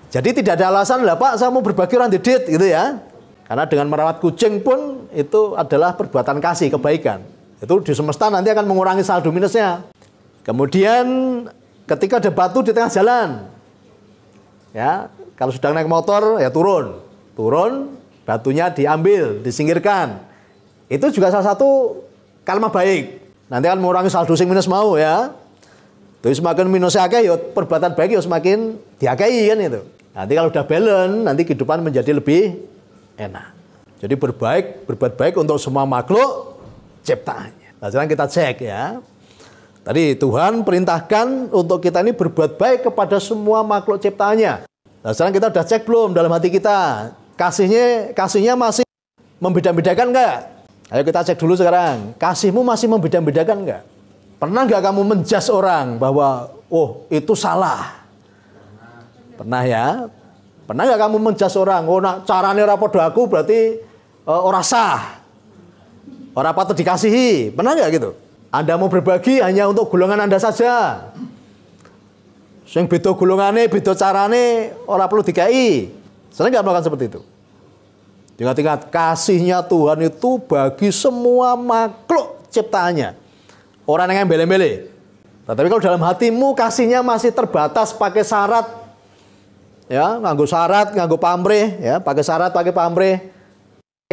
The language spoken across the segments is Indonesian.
Jadi tidak ada alasan lah Pak, saya mau berbagi orang didit gitu ya. Karena dengan merawat kucing pun itu adalah perbuatan kasih, kebaikan. Itu di semesta nanti akan mengurangi saldo minusnya. Kemudian ketika ada batu di tengah jalan, ya kalau sedang naik motor ya turun, batunya diambil, disingkirkan. Itu juga salah satu karma baik. Nanti akan mengurangi saldo sing minus mau ya. Jadi semakin minusnya akeh ya perbuatan baik ya semakin diakei kan itu. Nanti kalau udah balance, nanti kehidupan menjadi lebih enak. Jadi berbuat baik untuk semua makhluk ciptaannya. Nah, sekarang kita cek ya. Tadi Tuhan perintahkan untuk kita ini berbuat baik kepada semua makhluk ciptaannya. Nah, sekarang kita udah cek belum dalam hati kita? Kasihnya masih membeda-bedakan enggak? Ayo kita cek dulu sekarang. Kasihmu masih membeda-bedakan enggak? Pernah enggak kamu menjas orang bahwa, oh itu salah? Pernah ya? Pernah nggak kamu menjas orang? Oh, nak carane ora padha aku berarti ora sah. Ora patut dikasihi. Pernah nggak gitu? Anda mau berbagi hanya untuk golongan Anda saja. Sing beda golongane, beda carane ora perlu dikai. Sering nggak melakukan seperti itu? Ingat-ingat, kasihnya Tuhan itu bagi semua makhluk ciptaannya. Orang yang embel-embele. Tapi kalau dalam hatimu kasihnya masih terbatas pakai syarat, ya, nganggo syarat, nganggo pamrih, ya, pakai syarat, pakai pamrih,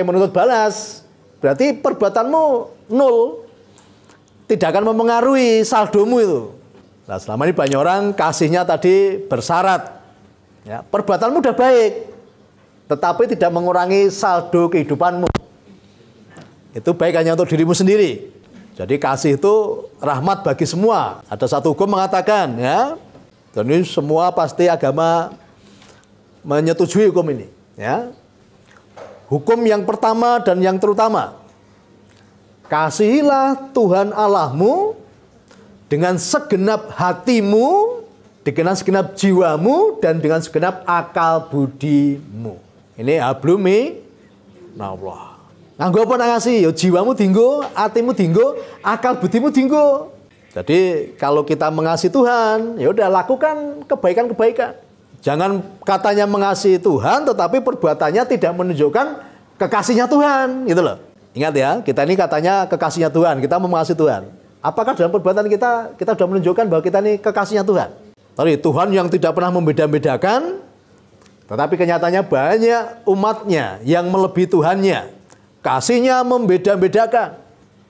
menuntut balas, berarti perbuatanmu nol, tidak akan mempengaruhi saldomu itu. Nah, selama ini banyak orang kasihnya tadi bersyarat, ya, perbuatanmu udah baik, tetapi tidak mengurangi saldo kehidupanmu. Itu baik hanya untuk dirimu sendiri. Jadi kasih itu rahmat bagi semua. Ada satu hukum mengatakan, ya, dan ini semua pasti agama menyetujui hukum ini, ya. Hukum yang pertama dan yang terutama, kasihilah Tuhan Allahmu dengan segenap hatimu, dengan segenap jiwamu, dan dengan segenap akal budimu. Ini hablumi Allah. Nganggo apa nak ngasih? Ya jiwamu dinggo, hatimu dinggo, akal budimu dinggo. Jadi kalau kita mengasihi Tuhan, ya udah lakukan kebaikan-kebaikan. Jangan katanya mengasihi Tuhan, tetapi perbuatannya tidak menunjukkan kekasihnya Tuhan, gitu loh. Ingat ya, kita ini katanya kekasihnya Tuhan, kita mau mengasihi Tuhan. Apakah dalam perbuatan kita sudah menunjukkan bahwa kita ini kekasihnya Tuhan? Tadi Tuhan yang tidak pernah membeda-bedakan, tetapi kenyataannya banyak umatnya yang melebihi Tuhannya. Kasihnya membeda-bedakan.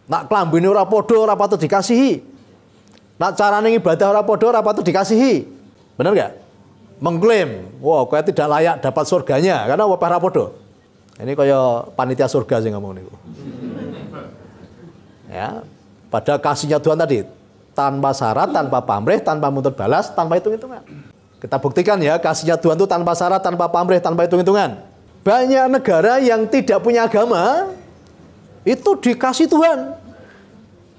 Nak klambine ora padha, ora patut dikasihi. Nak carane ibadah ora padha, ora patut dikasihi. Benar enggak? Mengklaim, wah kayak tidak layak dapat surganya karena apa ora padha. Ini kayak panitia surga sing ngomong niku. Ya, pada kasihnya Tuhan tadi tanpa syarat, tanpa pamrih, tanpa menuntut balas, tanpa hitung-hitungan. Kita buktikan ya, kasihnya Tuhan itu tanpa syarat, tanpa pamrih, tanpa hitung-hitungan. Banyak negara yang tidak punya agama itu dikasih Tuhan.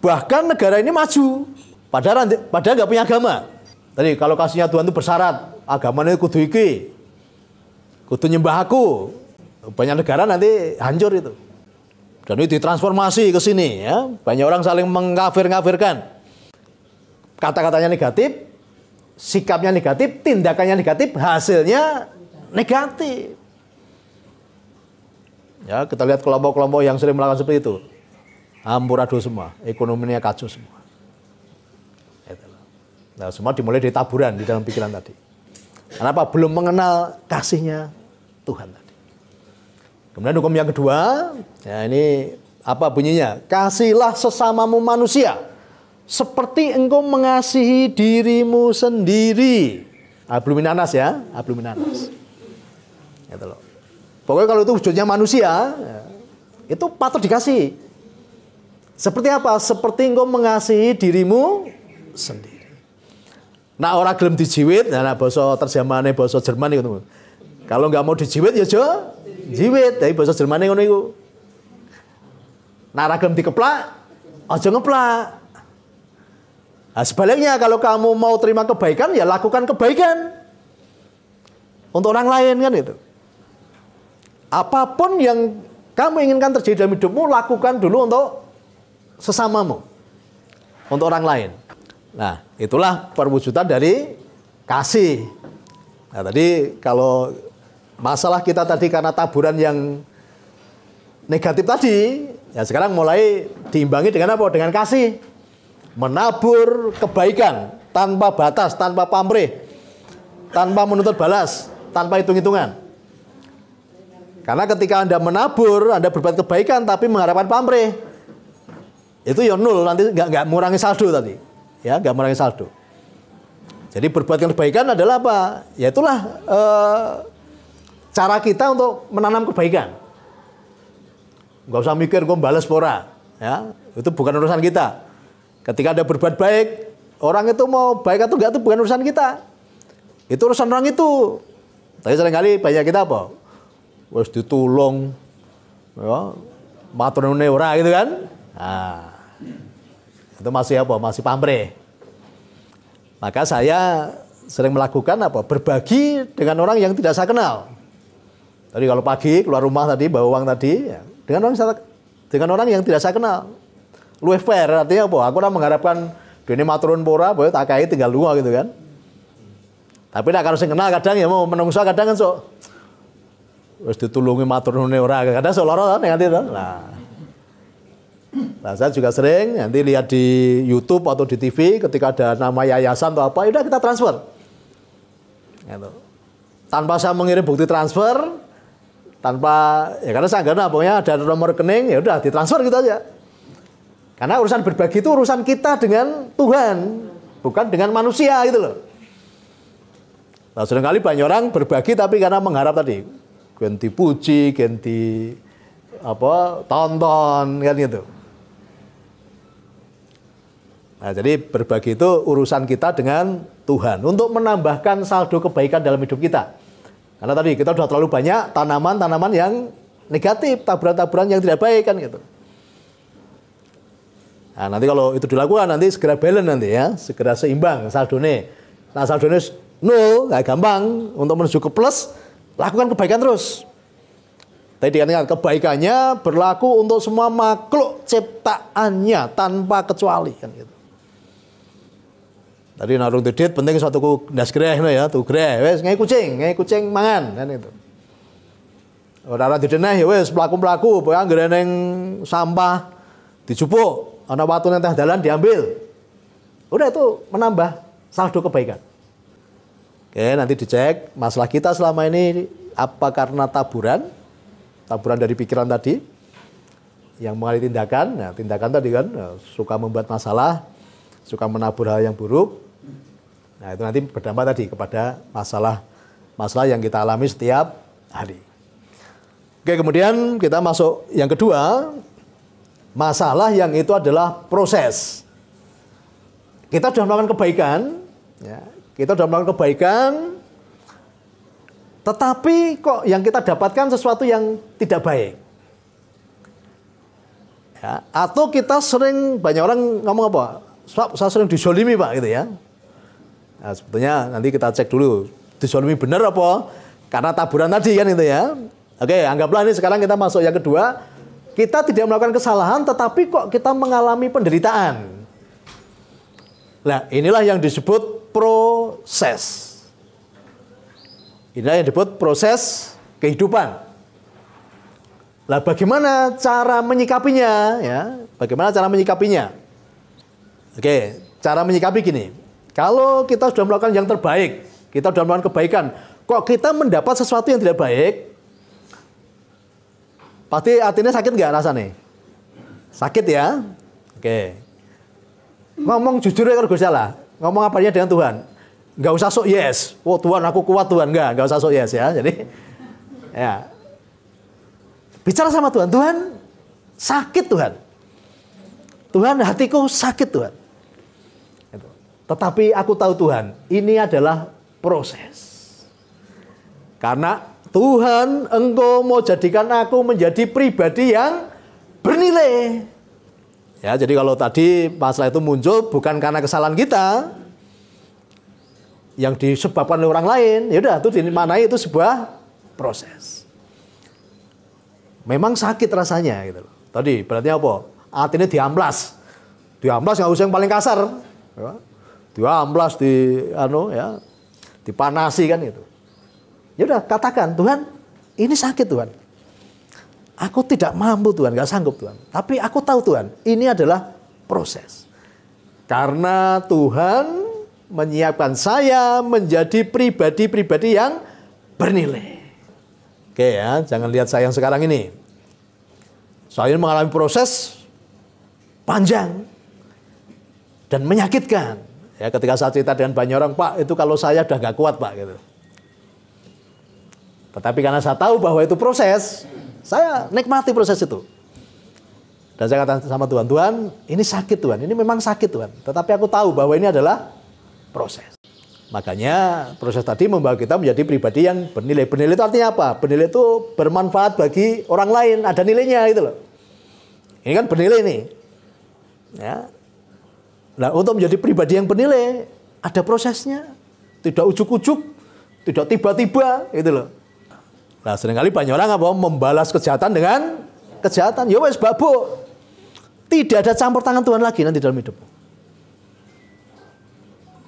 Bahkan negara ini maju, padahal nggak punya agama. Tadi kalau kasihnya Tuhan itu bersyarat, agamanya kudu iki, kudu nyembah aku. Banyak negara nanti hancur itu. Dan itu ditransformasi ke sini ya. Banyak orang saling mengkafir-kafirkan. Kata-katanya negatif, sikapnya negatif, tindakannya negatif, hasilnya negatif. Ya, kita lihat kelompok-kelompok yang sering melakukan seperti itu. Amburadul semua, ekonominya kacau semua. Nah, semua dimulai dari taburan di dalam pikiran tadi. Kenapa? Belum mengenal kasihnya Tuhan tadi. Kemudian hukum yang kedua, ya ini apa bunyinya? Kasihilah sesamamu manusia seperti engkau mengasihi dirimu sendiri. Abluminanas ya, abluminanas. Gitu loh. Pokoknya kalau itu wujudnya manusia, ya, itu patut dikasih. Seperti apa? Seperti engkau mengasihi dirimu sendiri. Nah orang gelem dijiwit, nah bahasa terjemahannya bahasa Jerman itu. Kalau nggak mau dijiwit ya jo, jiwit. Dari bahasa Jerman ngono iku. Nah orang gelem dikeplak, aja ngeplak. Nah, sebaliknya kalau kamu mau terima kebaikan, ya lakukan kebaikan untuk orang lain kan itu. Apapun yang kamu inginkan terjadi dalam hidupmu, lakukan dulu untuk sesamamu, untuk orang lain. Nah, itulah perwujudan dari kasih. Nah, tadi kalau masalah kita tadi karena taburan yang negatif tadi, ya sekarang mulai diimbangi dengan apa? Dengan kasih. Menabur kebaikan tanpa batas, tanpa pamrih, tanpa menuntut balas, tanpa hitung-hitungan. Karena ketika Anda menabur, Anda berbuat kebaikan tapi mengharapkan pamrih, itu ya nol, nanti nggak mengurangi saldo tadi, ya nggak mengurangi saldo. Jadi berbuat kebaikan adalah apa? Ya itulah cara kita untuk menanam kebaikan. Nggak usah mikir gue balas pora, ya itu bukan urusan kita. Ketika Anda berbuat baik, orang itu mau baik atau enggak itu bukan urusan kita. Itu urusan orang itu. Tapi seringkali banyak kita apa? Wes ditulung, ya, matur nuwun ora gitu kan? Nah, itu masih apa? Masih pamrih. Maka saya sering melakukan apa? Berbagi dengan orang yang tidak saya kenal. Tadi kalau pagi keluar rumah tadi bawa uang tadi, ya, dengan orang yang tidak saya kenal. Luwih fair, artinya apa? Aku ora mengharapkan dene maturun pora, boyo tak kai tinggal lunga gitu kan. Tapi nek karo sing kenal kadang ya mau menungso kadang kan sok wis ditulungi maturune ora, kadang sok lara nek nganti to. Nah, saya juga sering nanti lihat di YouTube atau di TV ketika ada nama yayasan atau apa, udah kita transfer. Gitu. Tanpa saya mengirim bukti transfer, tanpa ya karena saya enggak pokoknya ada nomor rekening, ya udah ditransfer gitu aja. Karena urusan berbagi itu urusan kita dengan Tuhan, bukan dengan manusia gitu loh. Nah, seringkali banyak orang berbagi tapi karena mengharap tadi ganti puji, ganti apa tonton kan gitu. Nah, jadi berbagi itu urusan kita dengan Tuhan untuk menambahkan saldo kebaikan dalam hidup kita. Karena tadi kita sudah terlalu banyak tanaman-tanaman yang negatif, taburan-taburan yang tidak baik kan gitu. Nah, nanti kalau itu dilakukan nanti segera balance nanti ya, segera seimbang saldone. Nah, saldone nol, nggak gampang untuk menuju ke plus, lakukan kebaikan terus. Tadi dikatakan kebaikannya berlaku untuk semua makhluk ciptaannya tanpa kecuali kan gitu. Tadi narung dedit penting suatu ku ndas greh ya, tuh greh wis ngai kucing mangan kan itu. Ora dideneh ya wis pelaku-pelaku pokoke anggere ning sampah dijupuk, ana watu nang tengah dalan diambil. Udah itu menambah saldo kebaikan. Oke, nanti dicek masalah kita selama ini apa karena taburan dari pikiran tadi yang mengalami tindakan. Nah, tindakan tadi kan suka membuat masalah, suka menabur hal yang buruk. Nah, itu nanti berdampak tadi kepada masalah yang kita alami setiap hari. Oke, kemudian kita masuk yang kedua, masalah yang itu adalah proses. Kita sudah melakukan kebaikan, ya, tetapi kok yang kita dapatkan sesuatu yang tidak baik. Ya, atau kita sering, banyak orang ngomong apa? Saya sering dizolimi Pak gitu ya. Nah, sebetulnya nanti kita cek dulu, dizolimi benar apa? Karena taburan tadi kan itu ya. Oke, anggaplah ini sekarang kita masuk yang kedua. Kita tidak melakukan kesalahan, tetapi kok kita mengalami penderitaan. Nah, inilah yang disebut proses. Inilah yang disebut proses kehidupan. Nah, bagaimana cara menyikapinya? Ya, bagaimana cara menyikapinya? Oke, cara menyikapi gini. Kalau kita sudah melakukan yang terbaik, kita sudah melakukan kebaikan, kok kita mendapat sesuatu yang tidak baik, pasti hatinya sakit nggak rasanya? Sakit ya? Oke. Ngomong jujur ya kalau salah. Ngomong apanya dengan Tuhan. Nggak usah sok yes. Oh Tuhan aku kuat Tuhan. Nggak usah sok yes ya. Jadi ya. Bicara sama Tuhan. Tuhan sakit Tuhan. Tuhan hatiku sakit Tuhan. Tetapi aku tahu Tuhan, ini adalah proses. Karena Tuhan, Engkau mau jadikan aku menjadi pribadi yang bernilai. Ya, jadi kalau tadi masalah itu muncul bukan karena kesalahan kita yang disebabkan oleh orang lain, ya udah itu dimaknai itu sebuah proses. Memang sakit rasanya gitu. Tadi berarti apa? Artinya diamplas. Diamplas nggak usah yang paling kasar. Ya. Diamplas dipanasi kan itu. Ya udah katakan, Tuhan, ini sakit Tuhan. Aku tidak mampu Tuhan, nggak sanggup Tuhan. Tapi aku tahu Tuhan, ini adalah proses. Karena Tuhan menyiapkan saya menjadi pribadi-pribadi yang bernilai. Oke ya, jangan lihat saya yang sekarang ini. Saya mengalami proses panjang dan menyakitkan. Ya, ketika saya cerita dengan banyak orang, Pak, itu kalau saya udah gak kuat Pak, gitu. Tetapi karena saya tahu bahwa itu proses, saya nikmati proses itu. Dan saya katakan sama Tuhan, Tuhan, ini sakit Tuhan, ini memang sakit Tuhan. Tetapi aku tahu bahwa ini adalah proses. Makanya proses tadi membawa kita menjadi pribadi yang bernilai. Bernilai itu artinya apa? Bernilai itu bermanfaat bagi orang lain, ada nilainya gitu loh. Ini kan bernilai nih. Ya. Nah, untuk menjadi pribadi yang bernilai, ada prosesnya. Tidak ujuk-ujuk, tidak tiba-tiba, gitu loh. Nah, seringkali banyak orang apa? Membalas kejahatan dengan kejahatan. Ya wes babuk. Tidak ada campur tangan Tuhan lagi nanti dalam hidupmu.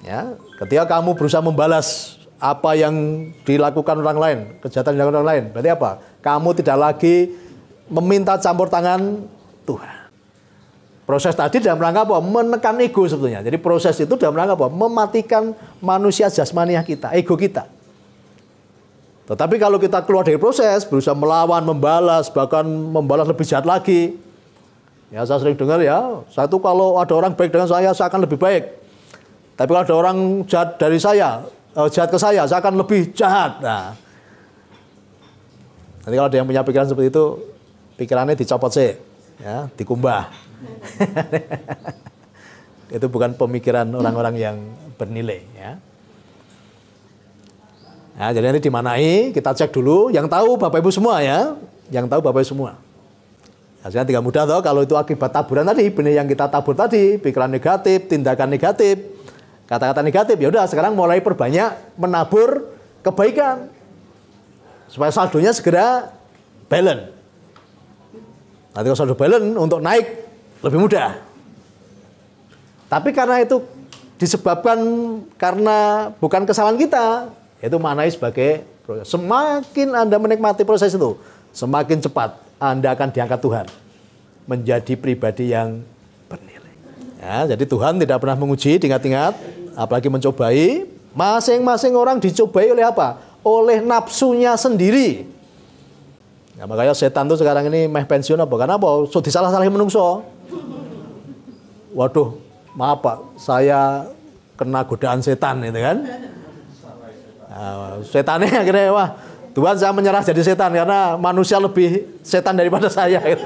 Ya, ketika kamu berusaha membalas apa yang dilakukan orang lain, kejahatan yang dilakukan orang lain, berarti apa? Kamu tidak lagi meminta campur tangan Tuhan. Proses tadi dalam rangka apa? Menekan ego sebetulnya. Jadi proses itu dalam rangka apa? Mematikan manusia jasmaniah kita, ego kita. Tetapi kalau kita keluar dari proses, berusaha melawan, membalas, bahkan membalas lebih jahat lagi. Ya, saya sering dengar ya, saya tuh kalau ada orang baik dengan saya akan lebih baik. Tapi kalau ada orang jahat dari saya, jahat ke saya akan lebih jahat. Nah, nanti kalau ada yang punya pikiran seperti itu, pikirannya dicopot sih, ya, dikumbah. Itu bukan pemikiran orang-orang yang bernilai, ya. Nah, jadi nanti dimanai, kita cek dulu. Yang tahu Bapak Ibu semua ya, yang tahu Bapak Ibu semua. Hasilnya tinggal mudah toh, kalau itu akibat taburan tadi, benih yang kita tabur tadi, pikiran negatif, tindakan negatif, kata-kata negatif, ya udah sekarang mulai perbanyak menabur kebaikan supaya saldonya segera balance. Nanti kalau saldo balance untuk naik lebih mudah. Tapi karena itu disebabkan karena bukan kesalahan kita, itu maknai sebagai proses. Semakin Anda menikmati proses itu, semakin cepat Anda akan diangkat Tuhan menjadi pribadi yang bernilai. Ya, jadi Tuhan tidak pernah menguji, ingat-ingat, apalagi mencobai. Masing-masing orang dicobai oleh apa? Oleh nafsunya sendiri. Nah, makanya setan tuh sekarang ini meh pensiun apa? Karena apa? So, disalah-salahin menungso. Waduh, maaf Pak, saya kena godaan setan itu kan. Nah, setannya akhirnya wah, Tuhan saya menyerah jadi setan karena manusia lebih setan daripada saya. Gitu.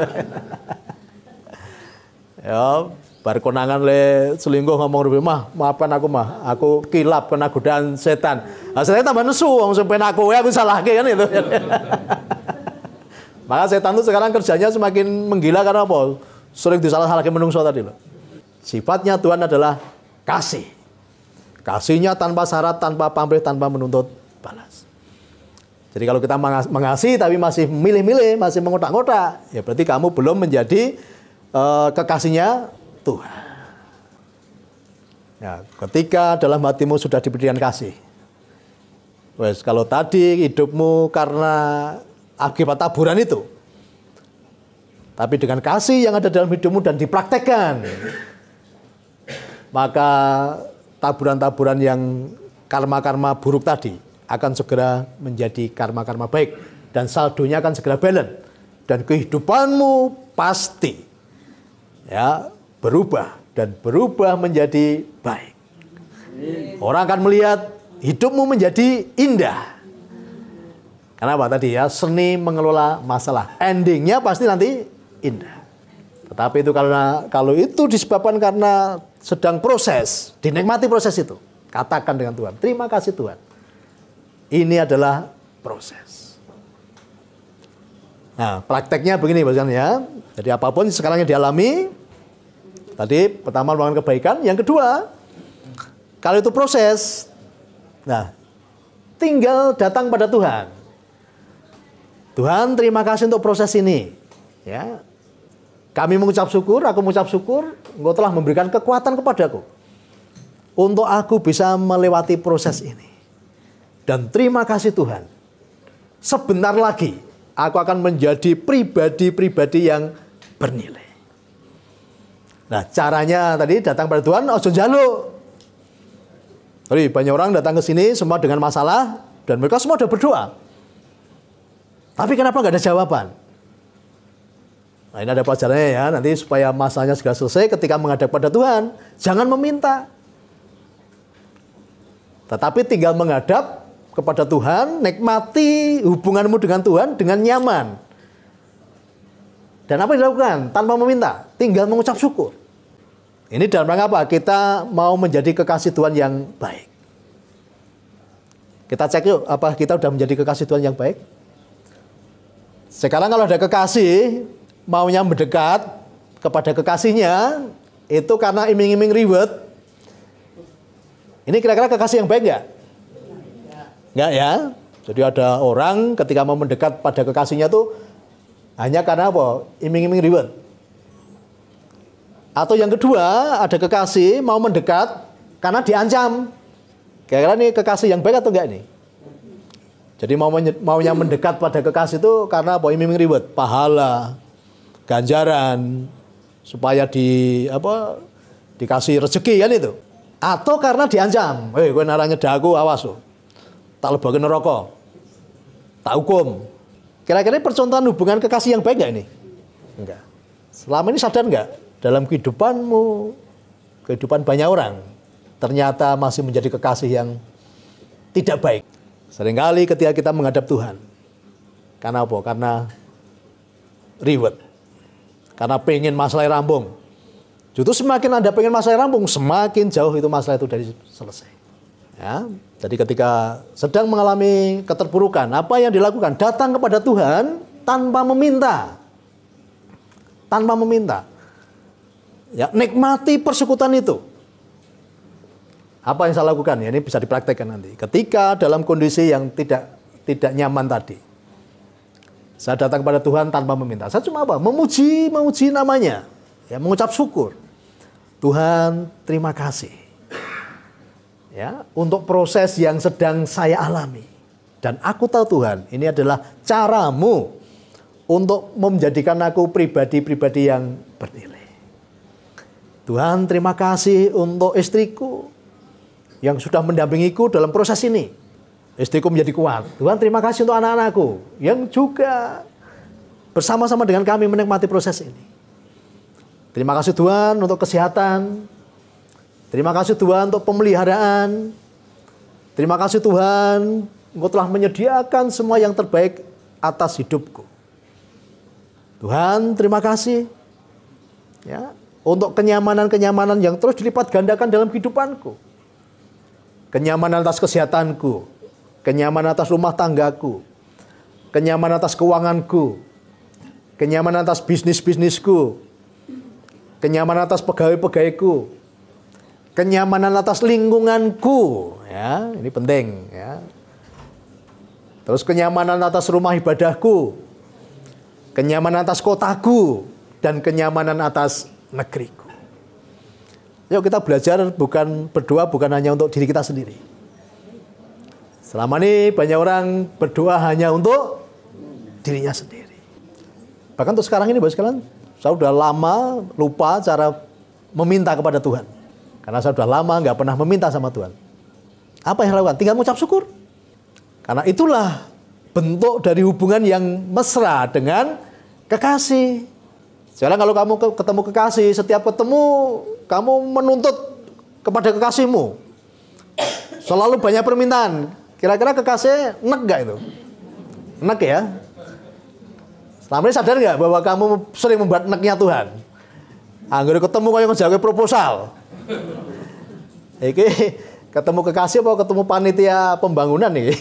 Ya, bar konangan le selingkuh ngomong rupi mah, maafkan aku kilap kena godaan setan. Nah, setan tambah nesu, wong sampeyan aku salahke kan itu. Maka setan itu sekarang kerjanya semakin menggila karena apa? Sering disalah-salahke menungso tadi loh. Sifatnya Tuhan adalah kasih. Kasihnya tanpa syarat, tanpa pamrih, tanpa menuntut balas. Jadi kalau kita mengasihi tapi masih milih-milih, masih mengotak-ngotak, ya berarti kamu belum menjadi kekasihnya Tuhan. Ya, ketika dalam hatimu sudah diberikan kasih, wes kalau tadi hidupmu karena akibat taburan itu, tapi dengan kasih yang ada dalam hidupmu dan dipraktekkan, maka taburan-taburan yang karma-karma buruk tadi akan segera menjadi karma-karma baik dan saldonya akan segera balance dan kehidupanmu pasti ya berubah dan berubah menjadi baik. Orang akan melihat hidupmu menjadi indah. Kenapa tadi ya? Seni mengelola masalah. Endingnya pasti nanti indah. Tetapi itu kalau itu disebabkan karena sedang proses, dinikmati proses itu. Katakan dengan Tuhan, terima kasih Tuhan. Ini adalah proses. Nah, prakteknya begini ya. Jadi apapun sekarang yang dialami, tadi pertama melakukan kebaikan, yang kedua, kalau itu proses, nah, tinggal datang pada Tuhan. Tuhan, terima kasih untuk proses ini. Ya, kami mengucap syukur, aku mengucap syukur, Engkau telah memberikan kekuatan kepadaku untuk aku bisa melewati proses ini. Dan terima kasih Tuhan, sebentar lagi aku akan menjadi pribadi-pribadi yang bernilai. Nah, caranya tadi datang pada Tuhan, ojo njaluk. Jadi banyak orang datang ke sini semua dengan masalah dan mereka semua sudah berdoa. Tapi kenapa nggak ada jawaban? Nah, ini ada pelajarannya ya, nanti supaya masalahnya segera selesai ketika menghadap pada Tuhan, jangan meminta. Tetapi tinggal menghadap kepada Tuhan, nikmati hubunganmu dengan Tuhan dengan nyaman. Dan apa yang dilakukan? Tanpa meminta, tinggal mengucap syukur. Ini dalam rangka apa? Kita mau menjadi kekasih Tuhan yang baik. Kita cek yuk, apa kita sudah menjadi kekasih Tuhan yang baik? Sekarang kalau ada kekasih, maunya mendekat kepada kekasihnya, itu karena iming-iming reward. Ini kira-kira kekasih yang baik nggak? Nggak ya. Jadi ada orang ketika mau mendekat pada kekasihnya tuh hanya karena apa? Iming-iming reward. Atau yang kedua, ada kekasih mau mendekat karena diancam. Kira-kira ini kekasih yang baik atau enggak nih? Jadi maunya mendekat pada kekasih itu karena apa? Iming-iming reward, pahala, ganjaran, supaya dikasih rezeki kan itu. Atau karena diancam, kowe naranya daku awas lo, tak lebakin neraka, tak hukum. Kira-kira percontohan hubungan kekasih yang baik nggak ini? Enggak. Selama ini sadar nggak dalam kehidupanmu, kehidupan banyak orang, ternyata masih menjadi kekasih yang tidak baik. Seringkali ketika kita menghadap Tuhan, karena apa? Karena reward, karena pengen masalah rampung. Justru semakin Anda pengen masalah rampung, semakin jauh itu masalah itu dari selesai. Ya, jadi ketika sedang mengalami keterpurukan, apa yang dilakukan? Datang kepada Tuhan tanpa meminta. Tanpa meminta. Ya, nikmati persekutuan itu. Apa yang saya lakukan? Ya, ini bisa dipraktekkan nanti. Ketika dalam kondisi yang tidak nyaman tadi, saya datang kepada Tuhan tanpa meminta. Saya cuma apa? Memuji namanya. Ya, mengucap syukur. Tuhan, terima kasih. Ya, untuk proses yang sedang saya alami. Dan aku tahu Tuhan, ini adalah caramu untuk menjadikan aku pribadi-pribadi yang bernilai. Tuhan, terima kasih untuk istriku yang sudah mendampingiku dalam proses ini. Istriku menjadi kuat. Tuhan, terima kasih untuk anak-anakku yang juga bersama-sama dengan kami menikmati proses ini. Terima kasih Tuhan untuk kesehatan. Terima kasih Tuhan untuk pemeliharaan. Terima kasih Tuhan, Engkau telah menyediakan semua yang terbaik atas hidupku. Tuhan, terima kasih ya, untuk kenyamanan-kenyamanan yang terus dilipat gandakan dalam kehidupanku. Kenyamanan atas kesehatanku, kenyamanan atas rumah tanggaku, kenyamanan atas keuanganku, kenyamanan atas bisnis-bisnisku, kenyamanan atas pegawai-pegawaiku, kenyamanan atas lingkunganku, ya, ini penting, ya. Terus kenyamanan atas rumah ibadahku, kenyamanan atas kotaku, dan kenyamanan atas negeriku. Yuk kita belajar berdoa bukan hanya untuk diri kita sendiri. Selama ini banyak orang berdoa hanya untuk dirinya sendiri. Bahkan untuk sekarang ini, Bapak sekalian, saya sudah lama lupa cara meminta kepada Tuhan. Karena saya sudah lama nggak pernah meminta sama Tuhan. Apa yang lakukan? Tinggal mengucap syukur. Karena itulah bentuk dari hubungan yang mesra dengan kekasih. Sekarang kalau kamu ketemu kekasih, setiap ketemu kamu menuntut kepada kekasihmu. Selalu banyak permintaan. Kira-kira kekasih enek nggak itu? Enek ya? Selama ini sadar nggak bahwa kamu sering membuat neknya Tuhan? Anggur ketemu kayak ngejaga proposal. Iki ketemu kekasih apa ketemu panitia pembangunan nih?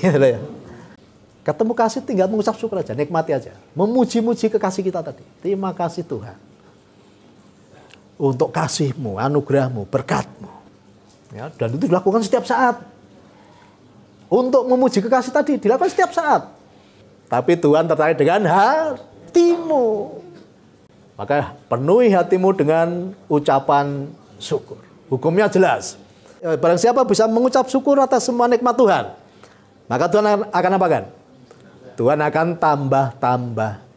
Ketemu kasih tinggal mengucap syukur aja, nikmati aja. Memuji-muji kekasih kita tadi. Terima kasih Tuhan. Untuk kasih-Mu, anugerah-Mu, berkat-Mu. Ya, dan itu dilakukan setiap saat. Untuk memuji kekasih tadi dilakukan setiap saat. Tapi Tuhan tertarik dengan hatimu. Maka penuhi hatimu dengan ucapan syukur. Hukumnya jelas. Barang siapa bisa mengucap syukur atas semua nikmat Tuhan, maka Tuhan akan apakan? Tuhan akan tambah-tambah.